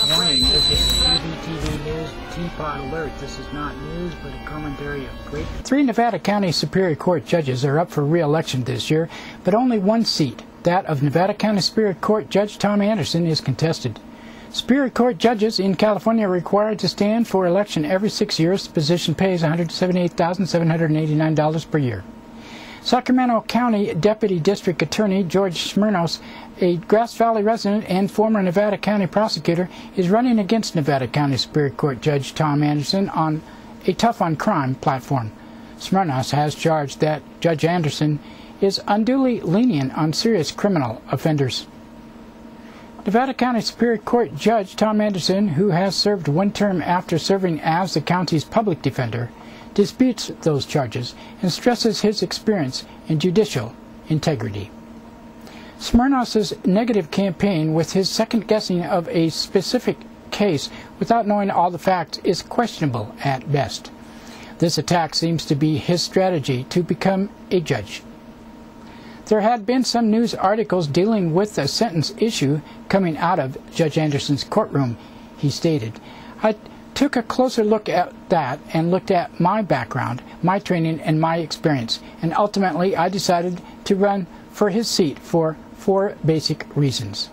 Warning, this is GVTV News, Teapot Alert. This is not news, but a commentary of great... 3 Nevada County Superior Court judges are up for re-election this year, but only one seat, that of Nevada County Superior Court Judge Tom Anderson, is contested. Superior Court judges in California are required to stand for election every 6 years. The position pays $178,789 per year. Sacramento County Deputy District Attorney George Smirnos, a Grass Valley resident and former Nevada County prosecutor, is running against Nevada County Superior Court Judge Tom Anderson on a tough on crime platform. Smirnos has charged that Judge Anderson is unduly lenient on serious criminal offenders. Nevada County Superior Court Judge Tom Anderson, who has served one term after serving as the county's public defender, disputes those charges and stresses his experience in judicial integrity. Smirnos's negative campaign with his second guessing of a specific case without knowing all the facts is questionable at best. This attack seems to be his strategy to become a judge. There had been some news articles dealing with the sentence issue coming out of Judge Anderson's courtroom, he stated. I took a closer look at that and looked at my background, my training, and my experience, and ultimately I decided to run for his seat for 4 basic reasons: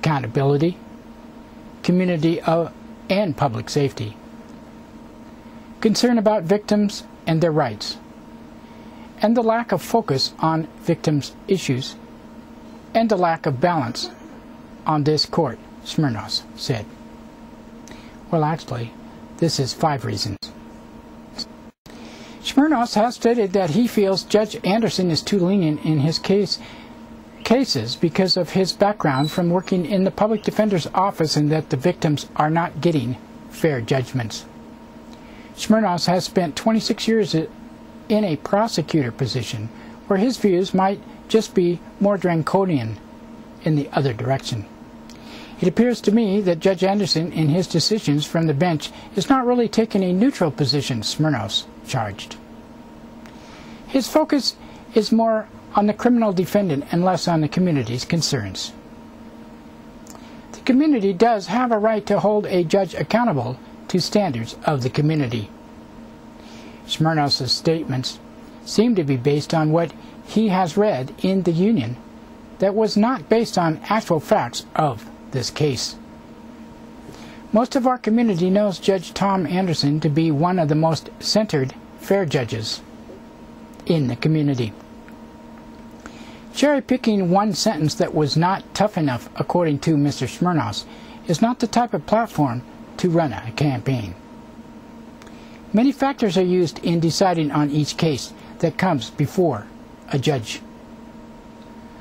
accountability, community, and public safety, concern about victims and their rights, and the lack of focus on victims' issues, and the lack of balance on this court, Smirnos said. Well, actually, this is 5 reasons. Smirnos has stated that he feels Judge Anderson is too lenient in his cases because of his background from working in the public defender's office and that the victims are not getting fair judgments. Smirnos has spent 26 years in a prosecutor position where his views might just be more draconian in the other direction. It appears to me that Judge Anderson, in his decisions from the bench, is not really taking a neutral position, Smirnos charged. His focus is more on the criminal defendant and less on the community's concerns. The community does have a right to hold a judge accountable to standards of the community. Smirnos' statements seem to be based on what he has read in the Union that was not based on actual facts of this case. Most of our community knows Judge Tom Anderson to be one of the most centered, fair judges in the community. Cherry-picking one sentence that was not tough enough, according to Mr. Smirnos, is not the type of platform to run a campaign. Many factors are used in deciding on each case that comes before a judge.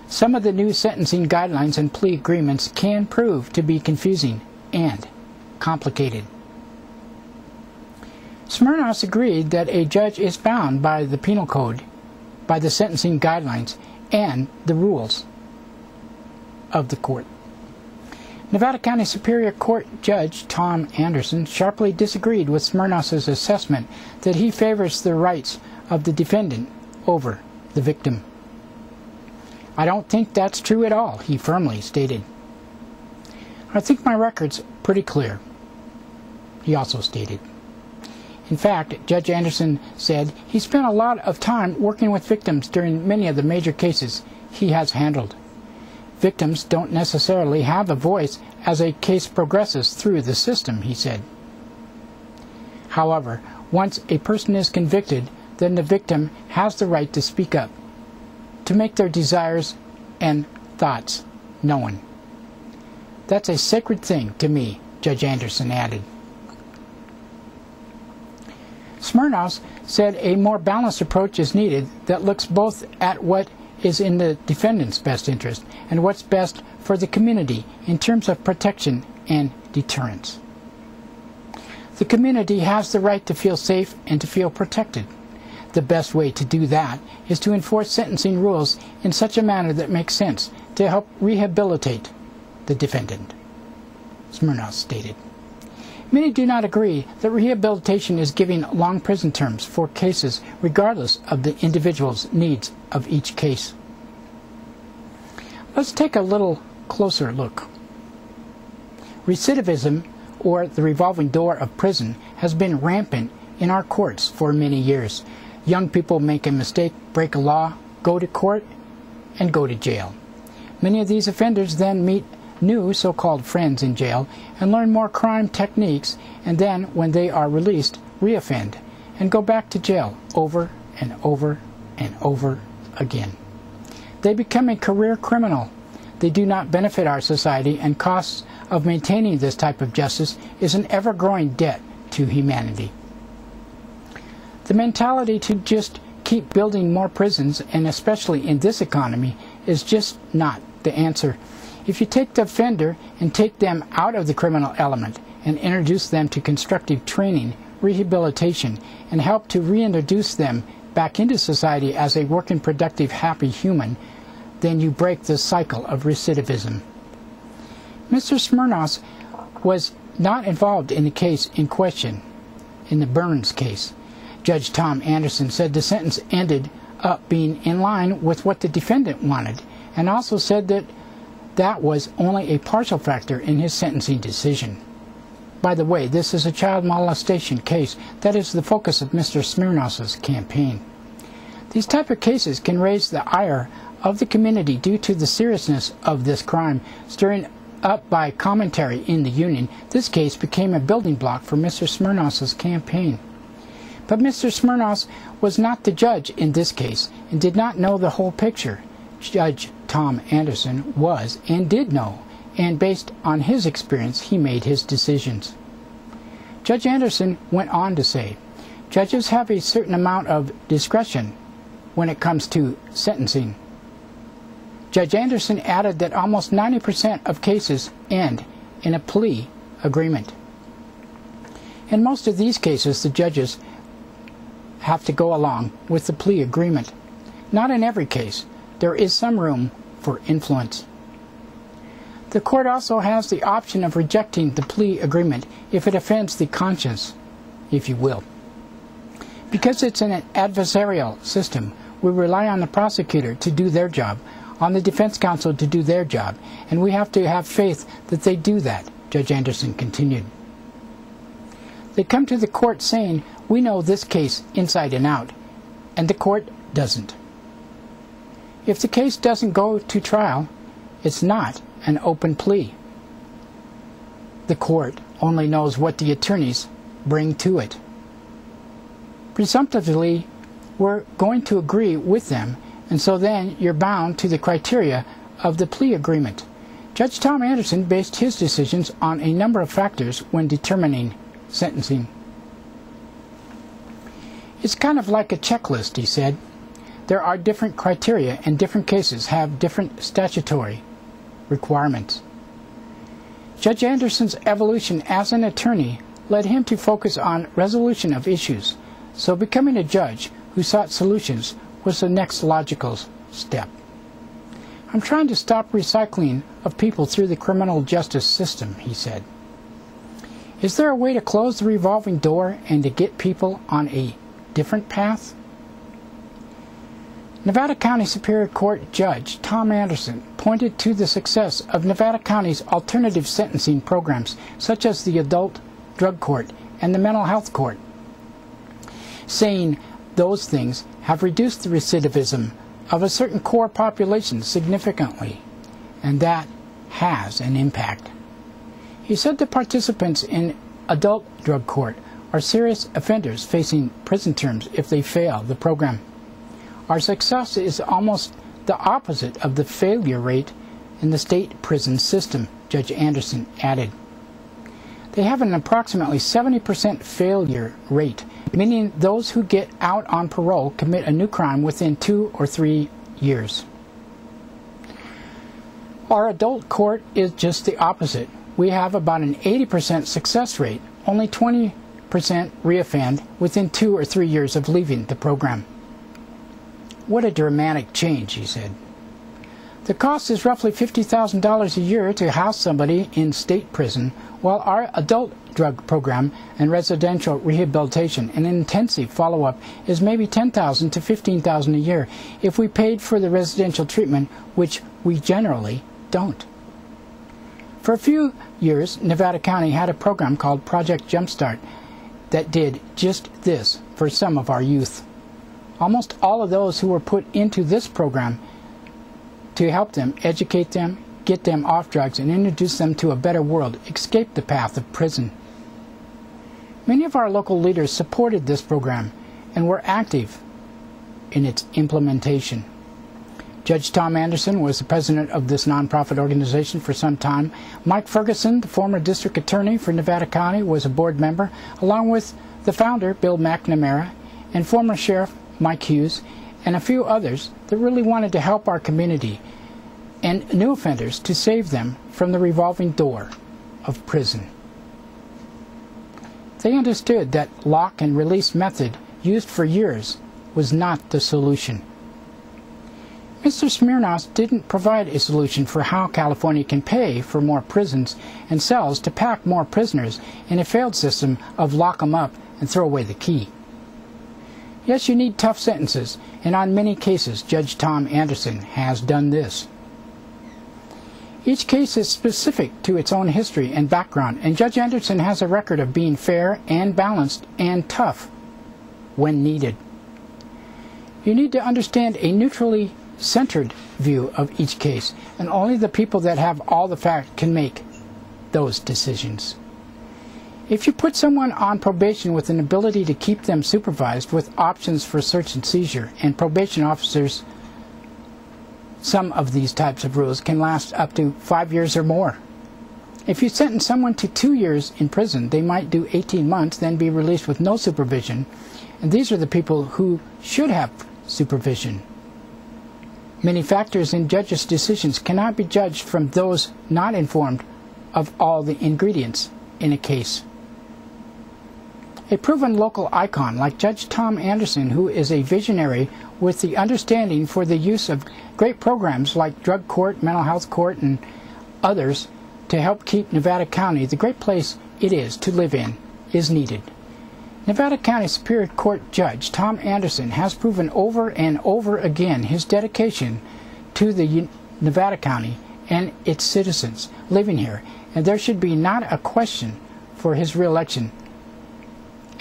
Some of the new sentencing guidelines and plea agreements can prove to be confusing and complicated. Smirnos agreed that a judge is bound by the penal code, by the sentencing guidelines, and the rules of the court. Nevada County Superior Court Judge Tom Anderson sharply disagreed with Smirnos' assessment that he favors the rights of the defendant over the victim. I don't think that's true at all, he firmly stated. I think my record's pretty clear, he also stated. In fact, Judge Anderson said he spent a lot of time working with victims during many of the major cases he has handled. Victims don't necessarily have a voice as a case progresses through the system, he said. However, once a person is convicted, then the victim has the right to speak up, to make their desires and thoughts known. That's a sacred thing to me, Judge Anderson added. Smirnos said a more balanced approach is needed that looks both at what is in the defendant's best interest and what's best for the community in terms of protection and deterrence. The community has the right to feel safe and to feel protected. The best way to do that is to enforce sentencing rules in such a manner that makes sense to help rehabilitate the defendant, Smirnoff stated. Many do not agree that rehabilitation is giving long prison terms for cases regardless of the individual's needs of each case. Let's take a little closer look. Recidivism, or the revolving door of prison, has been rampant in our courts for many years. Young people make a mistake, break a law, go to court, and go to jail. Many of these offenders then meet new so-called friends in jail and learn more crime techniques, and then, when they are released, reoffend and go back to jail over and over and over again. They become a career criminal. They do not benefit our society, and costs of maintaining this type of justice is an ever-growing debt to humanity. The mentality to just keep building more prisons, and especially in this economy, is just not the answer. If you take the offender and take them out of the criminal element and introduce them to constructive training, rehabilitation, and help to reintroduce them back into society as a working, productive, happy human, then you break the cycle of recidivism. Mr. Smirnoff was not involved in the case in question, in the Burns case. Judge Tom Anderson said the sentence ended up being in line with what the defendant wanted, and also said that that was only a partial factor in his sentencing decision. By the way, this is a child molestation case that is the focus of Mr. Smirnoff's campaign. These type of cases can raise the ire of the community due to the seriousness of this crime. Stirring up by commentary in the Union, this case became a building block for Mr. Smirnoff's campaign. But Mr. Smirnoff was not the judge in this case and did not know the whole picture. Judge Tom Anderson was and did know, and based on his experience, he made his decisions. Judge Anderson went on to say, judges have a certain amount of discretion when it comes to sentencing. Judge Anderson added that almost 90% of cases end in a plea agreement. In most of these cases, the judges have to go along with the plea agreement. Not in every case. There is some room for influence. The court also has the option of rejecting the plea agreement if it offends the conscience, if you will. Because it's an adversarial system, we rely on the prosecutor to do their job, on the defense counsel to do their job, and we have to have faith that they do that, Judge Anderson continued. They come to the court saying, we know this case inside and out, and the court doesn't. If the case doesn't go to trial, it's not an open plea. The court only knows what the attorneys bring to it. Presumptively, we're going to agree with them, and so then you're bound to the criteria of the plea agreement. Judge Tom Anderson based his decisions on a number of factors when determining sentencing. It's kind of like a checklist, he said. There are different criteria, and different cases have different statutory requirements. Judge Anderson's evolution as an attorney led him to focus on resolution of issues, so becoming a judge who sought solutions was the next logical step. I'm trying to stop recycling of people through the criminal justice system, he said. Is there a way to close the revolving door and to get people on a different path? Nevada County Superior Court Judge Tom Anderson pointed to the success of Nevada County's alternative sentencing programs, such as the Adult Drug Court and the Mental Health Court, saying those things have reduced the recidivism of a certain core population significantly, and that has an impact. He said the participants in Adult Drug Court are serious offenders facing prison terms if they fail the program. Our success is almost the opposite of the failure rate in the state prison system, Judge Anderson added. They have an approximately 70% failure rate, meaning those who get out on parole commit a new crime within 2 or 3 years. Our adult court is just the opposite. We have about an 80% success rate, only 20% reoffend within 2 or 3 years of leaving the program. What a dramatic change, he said. The cost is roughly $50,000 a year to house somebody in state prison, while our adult drug program and residential rehabilitation and intensive follow-up is maybe $10,000 to $15,000 a year if we paid for the residential treatment, which we generally don't. For a few years, Nevada County had a program called Project Jumpstart that did just this for some of our youth. Almost all of those who were put into this program to help them, educate them, get them off drugs, and introduce them to a better world escaped the path of prison. Many of our local leaders supported this program and were active in its implementation. Judge Tom Anderson was the president of this nonprofit organization for some time. Mike Ferguson, the former district attorney for Nevada County, was a board member, along with the founder, Bill McNamara, and former sheriff Mike Hughes, and a few others that really wanted to help our community and new offenders to save them from the revolving door of prison. They understood that lock and release method used for years was not the solution. Mr. Smirnos didn't provide a solution for how California can pay for more prisons and cells to pack more prisoners in a failed system of lock 'em up and throw away the key. Yes, you need tough sentences, and on many cases, Judge Tom Anderson has done this. Each case is specific to its own history and background, and Judge Anderson has a record of being fair and balanced and tough when needed. You need to understand a neutrally centered view of each case, and only the people that have all the facts can make those decisions. If you put someone on probation with an ability to keep them supervised with options for search and seizure, and probation officers, some of these types of rules can last up to 5 years or more. If you sentence someone to 2 years in prison, they might do 18 months, then be released with no supervision, and these are the people who should have supervision. Many factors in judges' decisions cannot be judged from those not informed of all the ingredients in a case. A proven local icon like Judge Tom Anderson, who is a visionary with the understanding for the use of great programs like drug court, mental health court, and others to help keep Nevada County the great place it is to live in, is needed. Nevada County Superior Court Judge Tom Anderson has proven over and over again his dedication to the Nevada County and its citizens living here, and there should be not a question for his reelection,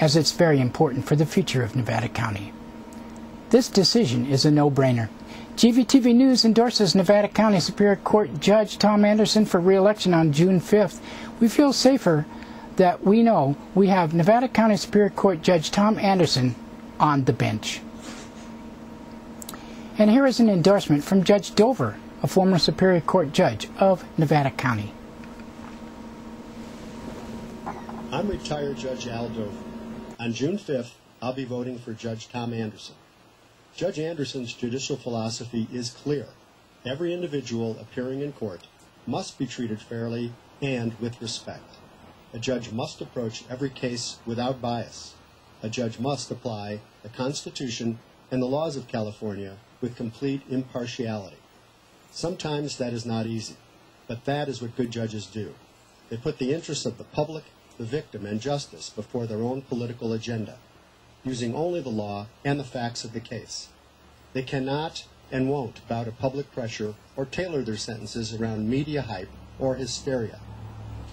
as it's very important for the future of Nevada County. This decision is a no-brainer. GVTV News endorses Nevada County Superior Court Judge Tom Anderson for re-election on June 5th. We feel safer that we know we have Nevada County Superior Court Judge Tom Anderson on the bench. And here is an endorsement from Judge Dover, a former Superior Court Judge of Nevada County. I'm retired Judge Al Dover. On June 5th, I'll be voting for Judge Tom Anderson. Judge Anderson's judicial philosophy is clear. Every individual appearing in court must be treated fairly and with respect. A judge must approach every case without bias. A judge must apply the Constitution and the laws of California with complete impartiality. Sometimes that is not easy, but that is what good judges do. They put the interests of the public, the victim, and justice before their own political agenda, using only the law and the facts of the case. They cannot and won't bow to public pressure or tailor their sentences around media hype or hysteria.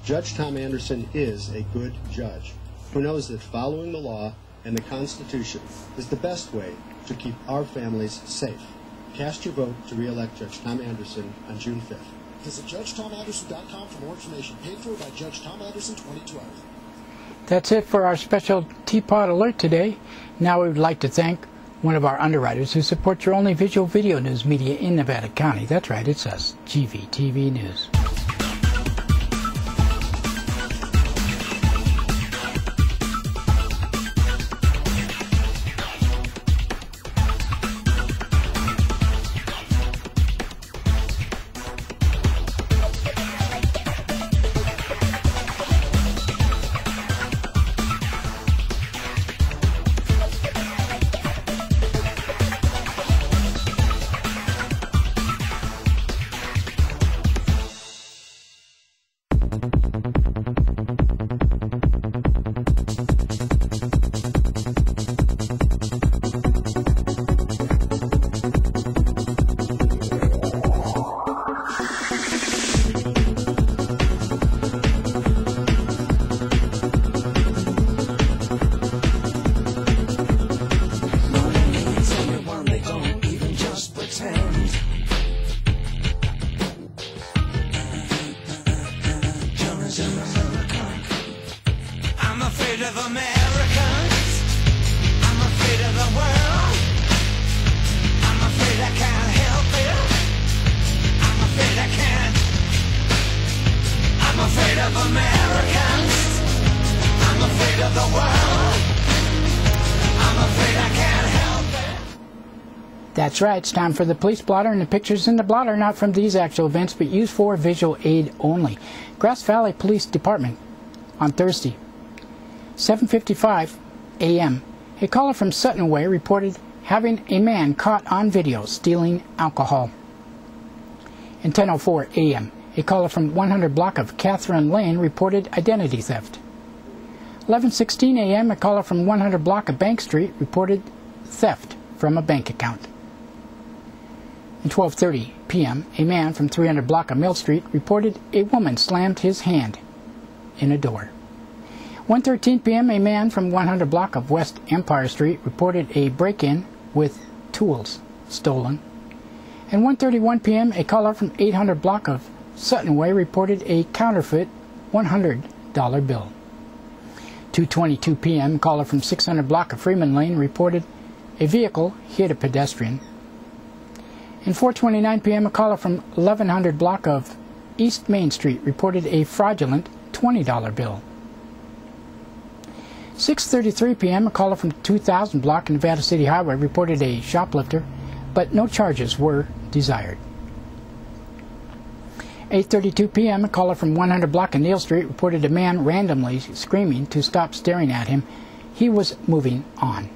Judge Tom Anderson is a good judge who knows that following the law and the Constitution is the best way to keep our families safe. Cast your vote to re-elect Judge Tom Anderson on June 5th. Visit JudgeTomAnderson.com for more information. Paid for by Judge Tom Anderson 2012. That's it for our special Teapot Alert today. Now we would like to thank one of our underwriters who supports your only visual video news media in Nevada County. That's right, it's us, GVTV News. I'm afraid of Americans. I'm afraid of the world. I'm afraid I can't help it. I'm afraid I can't. I'm afraid of Americans. I'm afraid of the world. I'm afraid I can't help it. That's right, it's time for the police blotter, and the pictures in the blotter are not from these actual events, but used for visual aid only. Grass Valley Police Department on Thursday, 7:55 a.m. A caller from Sutton Way reported having a man caught on video stealing alcohol. And 10:04 a.m. A caller from 100 block of Catherine Lane reported identity theft. 11:16 a.m. A caller from 100 block of Bank Street reported theft from a bank account. And 12:30 p.m. A man from 300 block of Mill Street reported a woman slammed his hand in a door. 1:13 p.m. A man from 100 block of West Empire Street reported a break-in with tools stolen. And 1:31 p.m. A caller from 800 block of Sutton Way reported a counterfeit $100 bill. 2:22 p.m. A caller from 600 block of Freeman Lane reported a vehicle hit a pedestrian. And 4:29 p.m. A caller from 1100 block of East Main Street reported a fraudulent $20 bill. 6:33 p.m. A caller from 2000 block of Nevada City Highway reported a shoplifter, but no charges were desired. 8:32 p.m. A caller from 100 block of Neal Street reported a man randomly screaming to stop staring at him. He was moving on.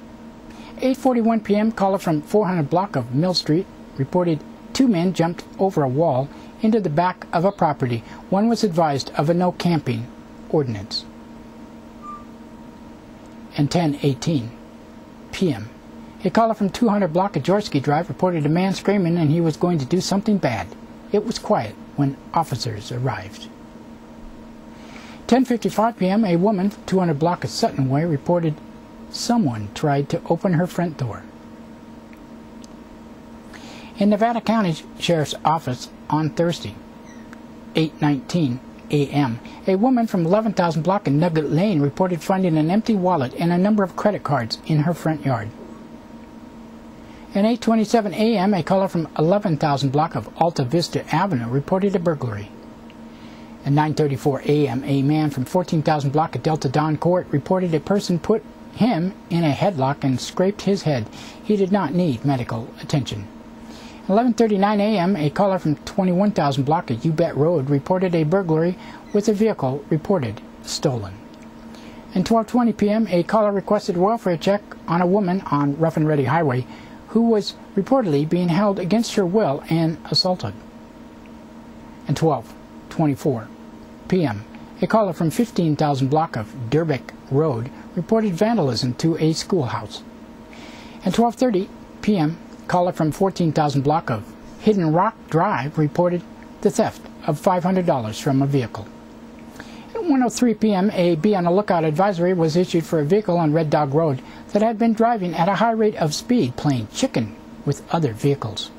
8:41 p.m. Caller from 400 block of Mill Street reported two men jumped over a wall into the back of a property. One was advised of a no camping ordinance. And 10:18 p.m. A caller from 200 block of Georski Drive reported a man screaming and he was going to do something bad. It was quiet when officers arrived. 10:55 p.m. A woman from 200 block of Sutton Way reported someone tried to open her front door. In Nevada County Sheriff's Office on Thursday, 8:19 a.m., a woman from 11,000 block in Nugget Lane reported finding an empty wallet and a number of credit cards in her front yard. At 8:27 a.m., a caller from 11,000 block of Alta Vista Avenue reported a burglary. At 9:34 a.m., a man from 14,000 block of Delta Dawn Court reported a person put him in a headlock and scraped his head. He did not need medical attention. 11:39 a.m., a caller from 21,000 block of U-Bet Road reported a burglary with a vehicle reported stolen. And 12:20 p.m., a caller requested a welfare check on a woman on Rough and Ready Highway who was reportedly being held against her will and assaulted. And 12:24 p.m., a caller from 15,000 block of Durbeck Road reported vandalism to a schoolhouse. And 12:30 p.m., caller from 14,000 block of Hidden Rock Drive reported the theft of $500 from a vehicle. At 1:03 p.m., a Be on the Lookout advisory was issued for a vehicle on Red Dog Road that had been driving at a high rate of speed playing chicken with other vehicles.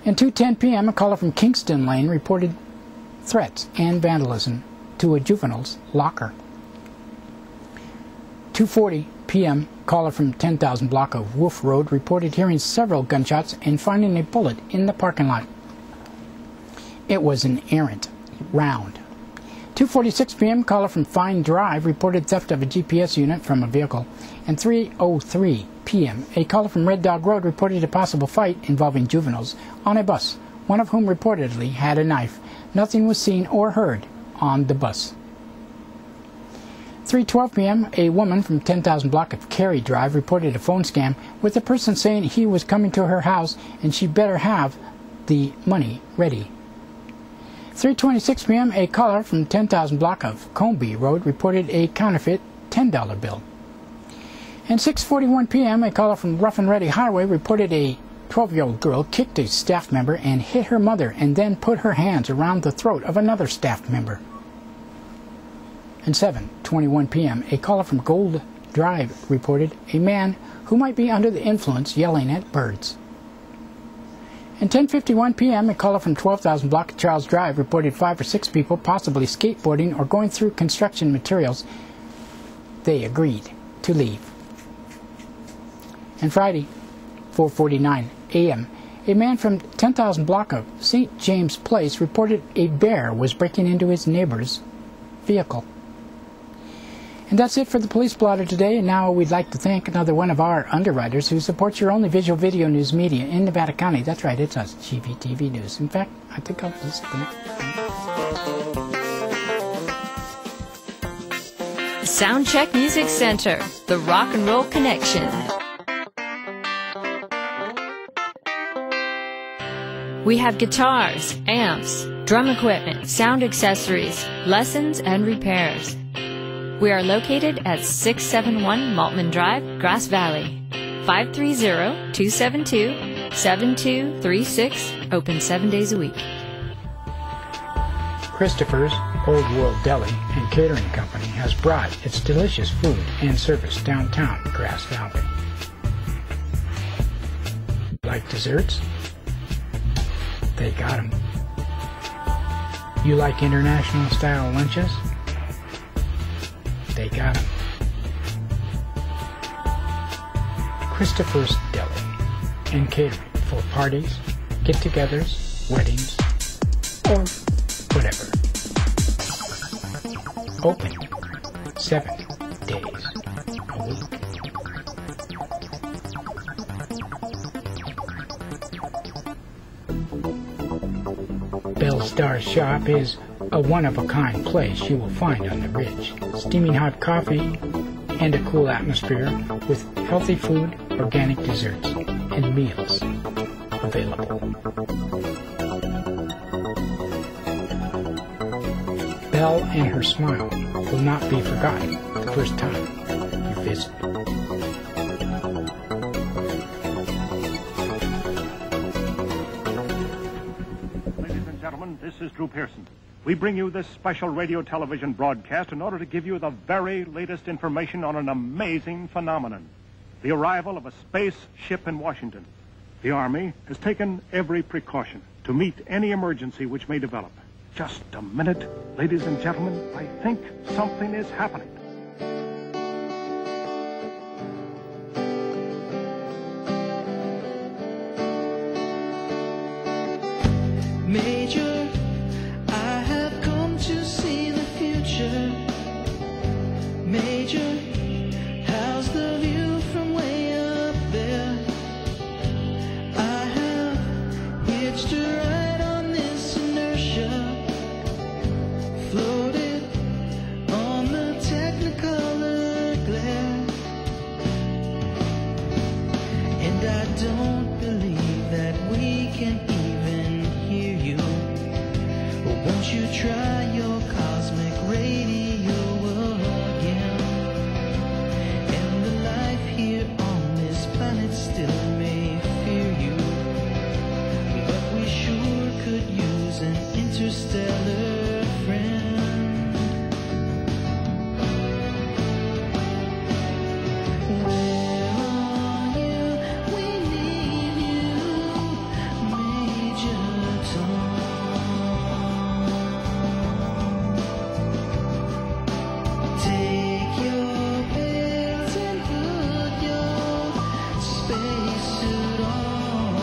At 2:10 p.m., a caller from Kingston Lane reported threats and vandalism to a juvenile's locker. 2:40 p.m., caller from 10,000 block of Wolf Road reported hearing several gunshots and finding a bullet in the parking lot. It was an errant round. 2:46 p.m., caller from Fine Drive reported theft of a GPS unit from a vehicle. And 3:03 p.m., a caller from Red Dog Road reported a possible fight involving juveniles on a bus, one of whom reportedly had a knife. Nothing was seen or heard on the bus. 3:12 p.m., a woman from 10,000 block of Cary Drive reported a phone scam with a person saying he was coming to her house and she better have the money ready. 3:26 p.m., a caller from 10,000 block of Combe Road reported a counterfeit $10 bill. And 6:41 p.m., a caller from Rough and Ready Highway reported a 12-year-old girl kicked a staff member and hit her mother and then put her hands around the throat of another staff member. And 7:21 p.m., a caller from Gold Drive reported a man who might be under the influence yelling at birds. And 10:51 p.m., a caller from 12,000 block of Charles Drive reported 5 or 6 people possibly skateboarding or going through construction materials. They agreed to leave. And Friday, 4:49 a.m., a man from 10,000 block of St. James Place reported a bear was breaking into his neighbor's vehicle. And that's it for the Police Blotter today. And now we'd like to thank another one of our underwriters who supports your only visual video news media in Nevada County. That's right, it's us, GVTV News. In fact, I think I'll just Soundcheck Music Center, the Rock and Roll Connection. We have guitars, amps, drum equipment, sound accessories, lessons, and repairs. We are located at 671 Maltman Drive, Grass Valley. 530-272-7236, open 7 days a week. Christopher's Old World Deli and Catering Company has brought its delicious food and service downtown Grass Valley. Like desserts? They got 'em. You like international style lunches? They got 'em. Christopher's Deli and Catering for parties, get-togethers, weddings, or whatever. Open 7 days a week. Bellstar Shop is a one-of-a-kind place you will find on the Ridge. Steaming hot coffee and a cool atmosphere with healthy food, organic desserts, and meals available. Belle and her smile will not be forgotten the first time you visit. Ladies and gentlemen, this is Drew Pearson. We bring you this special radio television broadcast in order to give you the very latest information on an amazing phenomenon, the arrival of a space ship in Washington. The Army has taken every precaution to meet any emergency which may develop. Just a minute, ladies and gentlemen, I think something is happening. Major, I have come to see the future. Major, how's the view from way up there? I have hitched a ride on this inertia, floated on the Technicolor glare, and I don't believe that we can even hear you. Won't you try your cosmic radio again? And the life here on this planet still may fear you, but we sure could use an interstellar friend. Where are you? We need you, Major Tom. Take your pills and put your spacesuit on.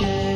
share.